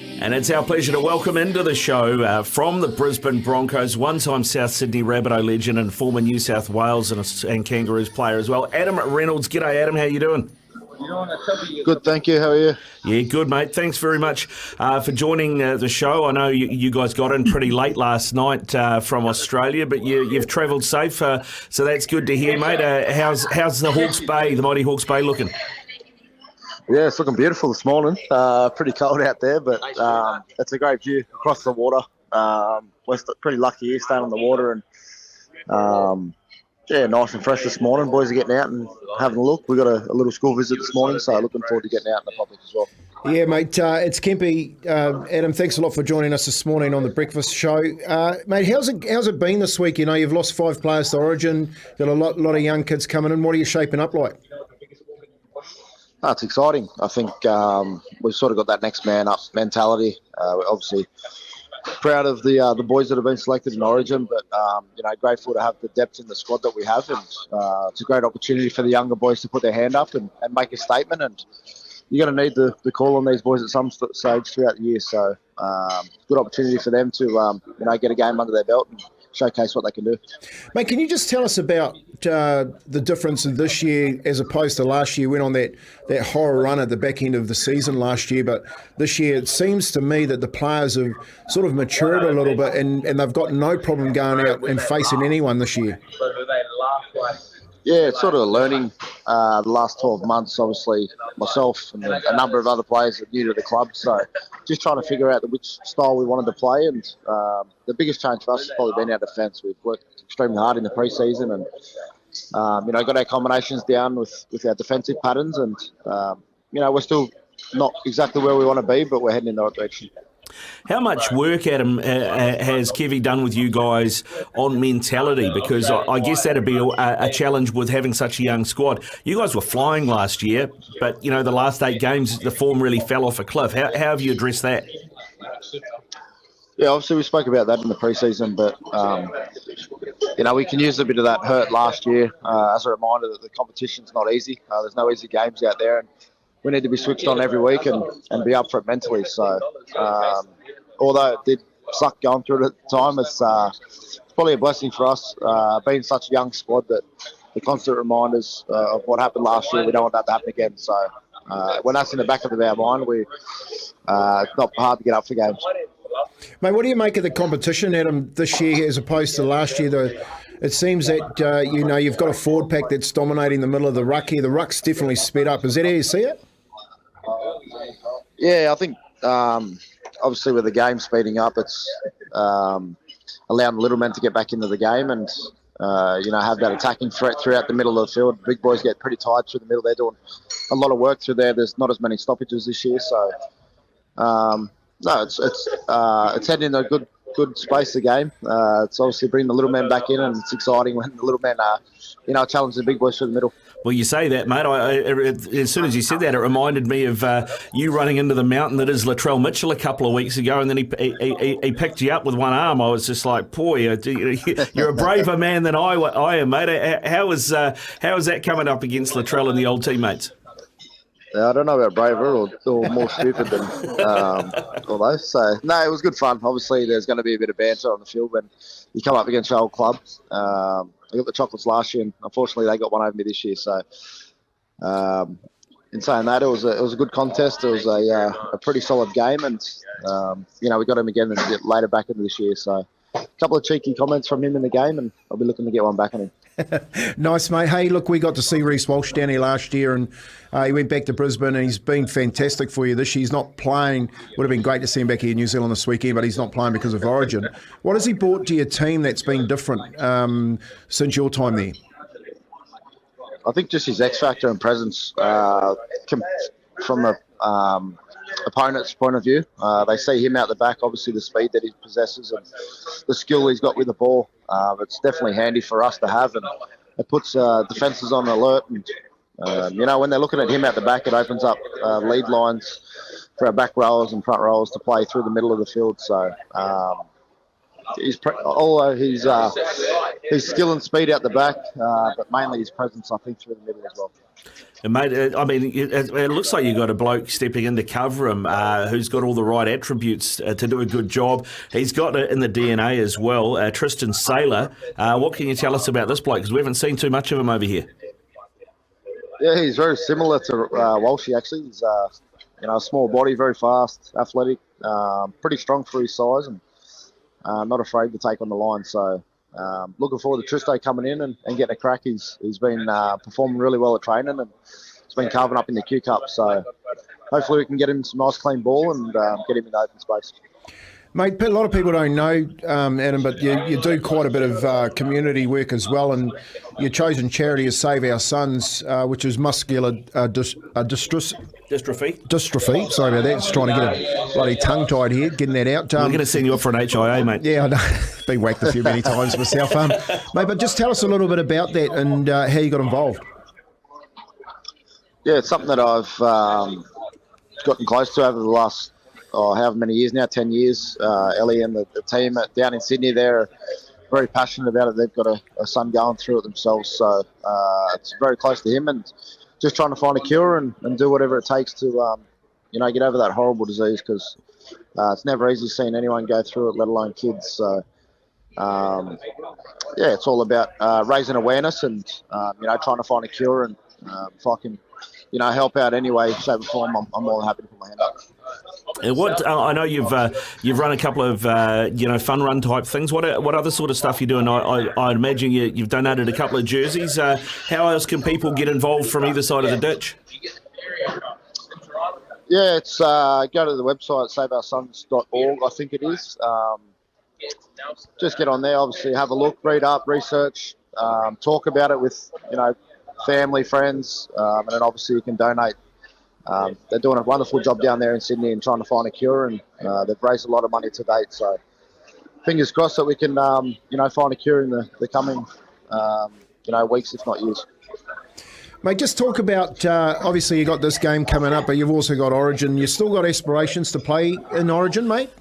And it's our pleasure to welcome into the show from the Brisbane Broncos, one-time South Sydney Rabbitoh legend and former New South Wales and Kangaroos player as well, Adam Reynolds. G'day, Adam. How you doing? Good, thank you. How are you? Yeah, good, mate. Thanks very much for joining the show. I know you guys got in pretty late last night from Australia, but you've travelled safe, so that's good to hear, mate. How's the Hawke's Bay, the mighty Hawke's Bay, looking? Yeah, it's looking beautiful this morning. Pretty cold out there, but it's a great view across the water. We're pretty lucky here, staying on the water, and yeah, nice and fresh this morning. Boys are getting out and having a look. We got a little school visit this morning, so looking forward to getting out in the public as well. Yeah, mate, it's Kempy. Adam, thanks a lot for joining us this morning on the Breakfast Show. Mate, how's it been this week? You know, you've lost 5 players to Origin, got a lot of young kids coming in. What are you shaping up like? It's exciting. I think we've sort of got that next man up mentality. We're obviously proud of the boys that have been selected in Origin, but grateful to have the depth in the squad that we have, and it's a great opportunity for the younger boys to put their hand up and make a statement. And you're going to need the call on these boys at some stage throughout the year. So good opportunity for them to get a game under their belt and showcase what they can do. Mate, can you just tell us about the difference in this year as opposed to last year? Went on that horror run at the back end of the season last year, but this year it seems to me that the players have sort of matured a little bit and they've got no problem going out and facing anyone this year. Yeah, it's sort of learning the last 12 months, obviously, myself and a number of other players that are new to the club. So just trying to figure out which style we wanted to play. And the biggest change for us has probably been our defence. We've worked extremely hard in the pre-season and, got our combinations down with our defensive patterns. And, we're still not exactly where we want to be, but we're heading in the right direction. How much work, Adam, has Kevy done with you guys on mentality? Because I guess that'd be a challenge with having such a young squad. You guys were flying last year, but, the last 8 games, the form really fell off a cliff. How have you addressed that? Yeah, obviously we spoke about that in the pre-season, but, we can use a bit of that hurt last year as a reminder that the competition's not easy. There's no easy games out there, and we need to be switched on every week and be up for it mentally. So, although it did suck going through it at the time, it's probably a blessing for us, being such a young squad, that the constant reminders of what happened last year, we don't want that to happen again. So, when that's in the back of our mind, it's not hard to get up for games. Mate, what do you make of the competition, Adam, this year as opposed to last year? It seems that, you've got a forward pack that's dominating the middle of the ruck here. The ruck's definitely sped up. Is that how you see it? Yeah, I think obviously with the game speeding up, it's allowing the little men to get back into the game and, have that attacking threat throughout the middle of the field. Big boys get pretty tired through the middle. They're doing a lot of work through there. There's not as many stoppages this year. So, it's heading in a good space of the game. It's obviously bringing the little men back in, and it's exciting when the little men are, challenging the big boys through the middle. Well, you say that, mate. As soon as you said that, it reminded me of you running into the mountain that is Latrell Mitchell a couple of weeks ago, and then he picked you up with one arm. I was just like, boy, you're a braver man than I am, mate. How is that coming up against Latrell and the old teammates? I don't know about braver or more stupid than all those. So, no, it was good fun. Obviously, there's going to be a bit of banter on the field when you come up against your old club. I got the Chocolates last year, and unfortunately, they got one over me this year. So, in saying that, it was a good contest. It was a pretty solid game, and we got him again a bit later back into this year. So, a couple of cheeky comments from him in the game, and I'll be looking to get one back on him. Nice, mate. Hey, look, we got to see Reece Walsh down here last year, and he went back to Brisbane, and he's been fantastic for you this year. He's not playing. Would have been great to see him back here in New Zealand this weekend, but he's not playing because of Origin. What has he brought to your team that's been different since your time there? I think just his X factor and presence from the opponent's point of view. They see him out the back, obviously the speed that he possesses and the skill he's got with the ball. It's definitely handy for us to have, and it puts defences on alert. And, when they're looking at him out the back, it opens up lead lines for our back rowers and front rowers to play through the middle of the field. So, although his skill and speed out the back, but mainly his presence, I think, through the middle as well. And mate, I mean, it looks like you've got a bloke stepping in to cover him who's got all the right attributes to do a good job. He's got it in the DNA as well. Tristan Saylor. What can you tell us about this bloke? Because we haven't seen too much of him over here. Yeah, he's very similar to Walshy, actually. He's a small body, very fast, athletic, pretty strong for his size, and not afraid to take on the line. So looking forward to Tristo coming in and getting a crack. He's been performing really well at training, and he's been carving up in the Q Cup. So hopefully we can get him some nice clean ball and get him in open space. Mate, a lot of people don't know, Adam, but you do quite a bit of community work as well, and your chosen charity is Save Our Sons, which is muscular dystrophy. Sorry about that. Just trying to get a bloody tongue-tied here, getting that out. We're going to send you off for an HIA, mate. Yeah, I know. Been whacked a few many times myself. Mate, but just tell us a little bit about that and how you got involved. Yeah, it's something that I've gotten close to over the last however many years now, 10 years. Ellie and the team down in Sydney, they're very passionate about it. They've got a son going through it themselves, so it's very close to him, and just trying to find a cure and do whatever it takes to get over that horrible disease, because it's never easy seeing anyone go through it, let alone kids. So it's all about raising awareness and trying to find a cure, and if I can help out any way, shape or form, I'm more than happy to put my hand up. What I know you've run a couple of fun run type things. What other sort of stuff you doing? I imagine you've donated a couple of jerseys. How else can people get involved from either side of the ditch? Yeah, it's go to the website saveoursons.org, I think it is. Just get on there, obviously have a look, read up, research, talk about it with family, friends, and then obviously you can donate. They're doing a wonderful job down there in Sydney and trying to find a cure, and they've raised a lot of money to date. So fingers crossed that we can, find a cure in the coming, weeks, if not years. Mate, just talk about, obviously you got this game coming up, but you've also got Origin. You still got aspirations to play in Origin, mate?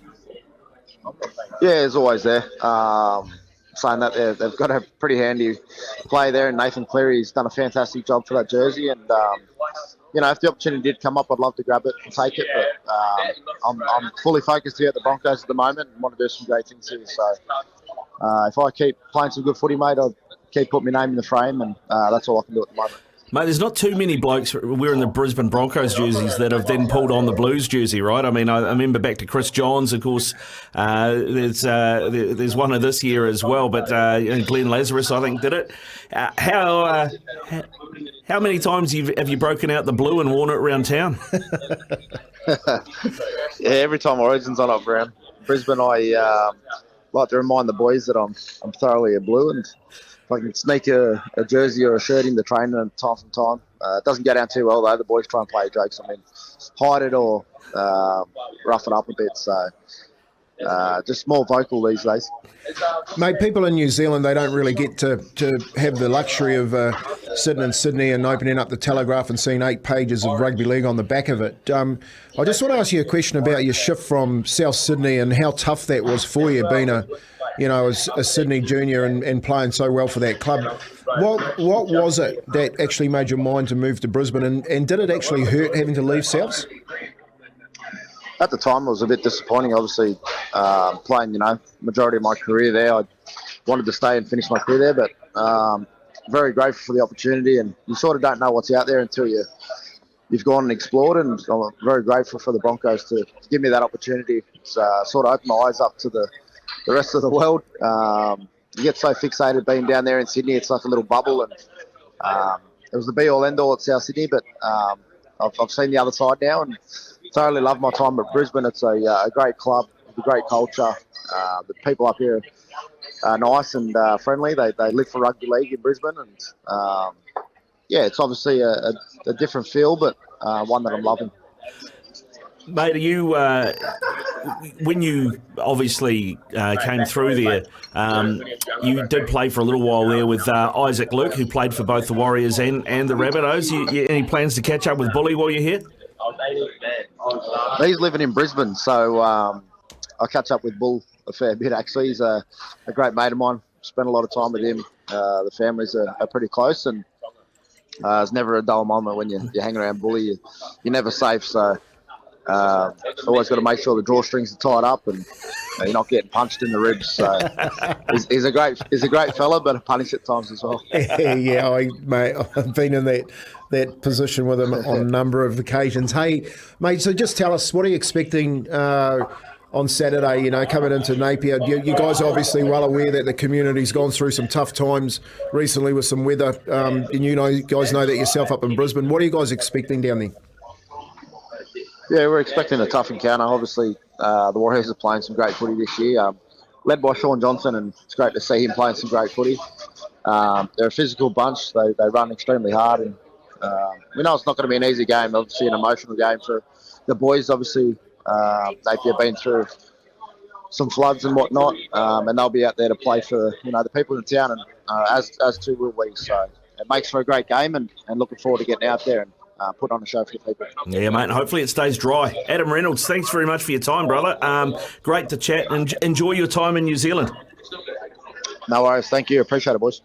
Yeah, it's always there. Saying that they've got a pretty handy player there, and Nathan Cleary's done a fantastic job for that jersey, and if the opportunity did come up, I'd love to grab it and take it, but I'm fully focused here at the Broncos at the moment and want to do some great things here. So if I keep playing some good footy, mate, I'll keep putting my name in the frame, and that's all I can do at the moment. Mate, there's not too many blokes wearing the Brisbane Broncos jerseys that have then pulled on the Blues jersey, right? I mean, I remember back to Chris Johns, of course. There's one of this year as well, but Glenn Lazarus, I think, did it. How many times have you broken out the blue and worn it around town? Yeah, every time Origin's on up around Brisbane, I like to remind the boys that I'm thoroughly a blue, and if I can sneak a jersey or a shirt in the training time from time. It doesn't go down too well, though. The boys try and play jokes. I mean, hide it or rough it up a bit. So just more vocal these days. Mate, people in New Zealand, they don't really get to have the luxury of sitting in Sydney and opening up the Telegraph and seeing 8 pages of rugby league on the back of it. I just want to ask you a question about your shift from South Sydney and how tough that was for you, being a Sydney junior and playing so well for that club. What was it that actually made your mind to move to Brisbane, and did it actually hurt having to leave Souths? At the time, it was a bit disappointing. Obviously, playing, majority of my career there, I wanted to stay and finish my career there, but very grateful for the opportunity, and you sort of don't know what's out there until you've gone and explored, and I'm very grateful for the Broncos to give me that opportunity. It's sort of opened my eyes up to the rest of the world. You get so fixated being down there in Sydney, it's like a little bubble, and it was the be-all, end-all at South Sydney, but I've seen the other side now, and thoroughly love my time at Brisbane. It's a great club, a great culture. The people up here are nice and friendly. They live for rugby league in Brisbane, and it's obviously a different feel, but one that I'm loving. Mate, you when you obviously came through there, you did play for a little while there with Isaac Luke, who played for both the Warriors and the Rabbitohs. Any plans to catch up with Bully while you're here? He's living in Brisbane, so I catch up with Bull a fair bit, actually. He's a great mate of mine. Spent a lot of time with him. The families are pretty close, and there's never a dull moment when you hang around Bully. You're never safe, so always got to make sure the drawstrings are tied up and you're not getting punched in the ribs. So he's a great fella, but a punish at times as well. Yeah, mate, I've been in that position with him on a number of occasions. Hey, mate, so just tell us, what are you expecting on Saturday, coming into Napier? You guys are obviously well aware that the community's gone through some tough times recently with some weather, and you guys know that yourself up in Brisbane. What are you guys expecting down there? Yeah, we're expecting a tough encounter. Obviously, the Warriors are playing some great footy this year, led by Sean Johnson, and it's great to see him playing some great footy. They're a physical bunch. They run extremely hard, and we know it's not going to be an easy game. Obviously, an emotional game for the boys. Obviously, they've been through some floods and whatnot, and they'll be out there to play for the people in the town, and as too will we. So it makes for a great game, and looking forward to getting out there and put on a show for the people. Yeah, mate, and hopefully it stays dry. Adam Reynolds, thanks very much for your time, brother. Great to chat, and enjoy your time in New Zealand. No worries. Thank you. Appreciate it, boys.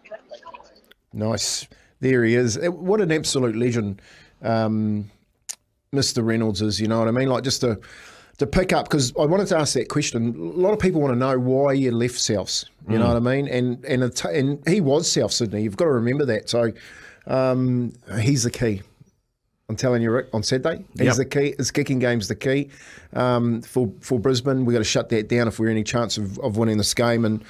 Nice. There he is. What an absolute legend Mr. Reynolds is, you know what I mean? Like, just to pick up, because I wanted to ask that question. A lot of people want to know why you left Souths, you know what I mean? And he was South Sydney. You've got to remember that. So he's the key. I'm telling you, Rick, on Saturday, he's the key. His kicking game's the key for Brisbane. We've got to shut that down if we're any chance of winning this game. And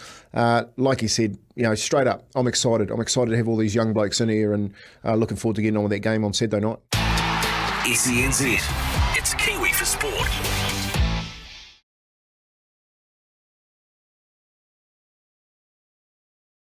like he said, straight up, I'm excited. I'm excited to have all these young blokes in here, and looking forward to getting on with that game on Saturday night. SENZ, it's Kiwi for sport.